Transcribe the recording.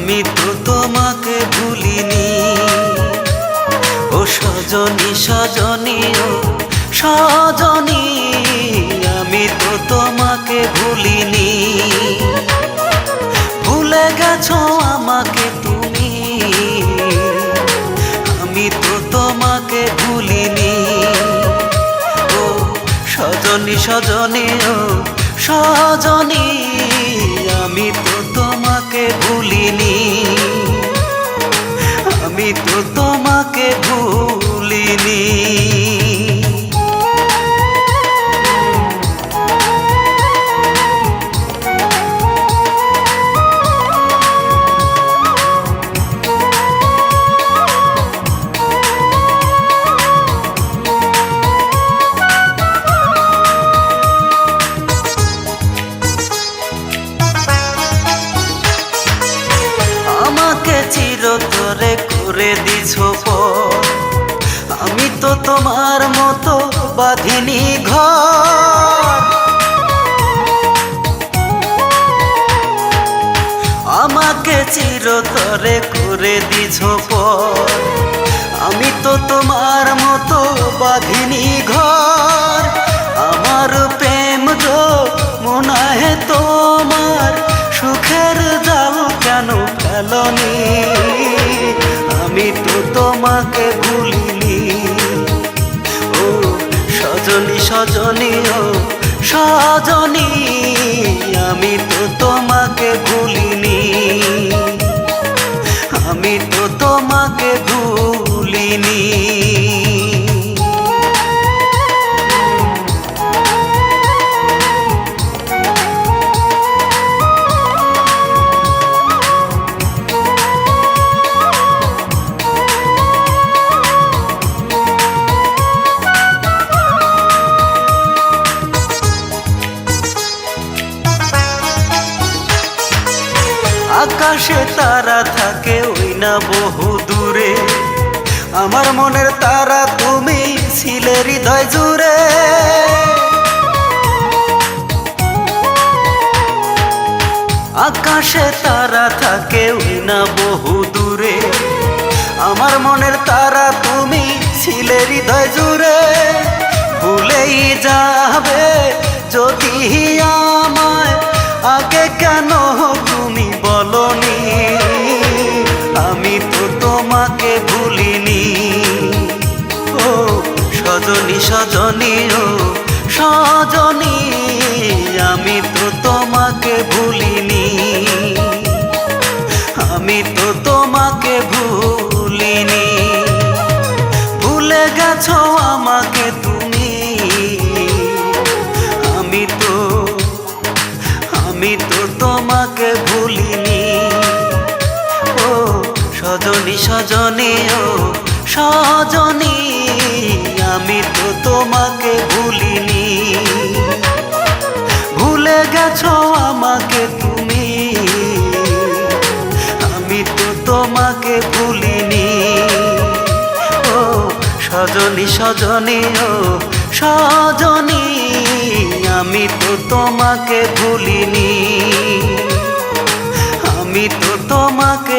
আমি তো তোমাকে ভুলিনি। ও সজনী সজনী ও সজনী, আমি তো তোমাকে ভুলিনি। ভুলে গেছো আমাকে তুমি, আমি তো তোমাকে ভুলিনি। ও সজনী সজনী ও সজনী, আমি তো তোমাকে ভুলিনি। আমি তো তোমাকে ভুলিনি। আমাকে চিরতরে করে দিছো পর, আমি তো তোমার মতো বাঁধিনি ঘর। আমাকে চিরতরে করে দিছো পর, আমি তো তোমার মতো বাঁধিনি ঘর। আমার প্রেম গো মনে তোমার সুখের জাল কেন ফেলনি? আমি তো তোমাকে ভুলিনি। ও সজনী সজনী ও সজনী, আমি তো তোমাকে ভুলিনি। আমি তো তোমাকে ভুলিনি। আকাশে তারা থাকে ওই না বহু দূরে, আমার মনের তারা তুমি ছিলে হৃদয় জুড়ে। আকাশে তারা থাকে ওই না বহু দূরে, আমার মনের তারা তুমি ছিলে হৃদয় জুড়ে। ভুলেই যাবে যদি আমায়, আগে কেন তুমি বলনি? আমি তো তোমাকে ভুলিনি। ও সজনী সজনী ও সজনী, আমি তো তোমাকে ভুলিনি। আমি তো তোমাকে ভুলিনি। ভুলে গেছো আমাকে তুমি, আমি তো তোমাকে ভুলিনি। ও সজনী সজনী ও সজনী, আমি তো তোমাকে ভুলিনি। ভুলে গেছো আমাকে তুমি, আমি তো তোমাকে ভুলিনি। ও সজনী সজনী ও সজনী, আমি তো তোমাকে ভুলিনি। আমি তো তোমাকে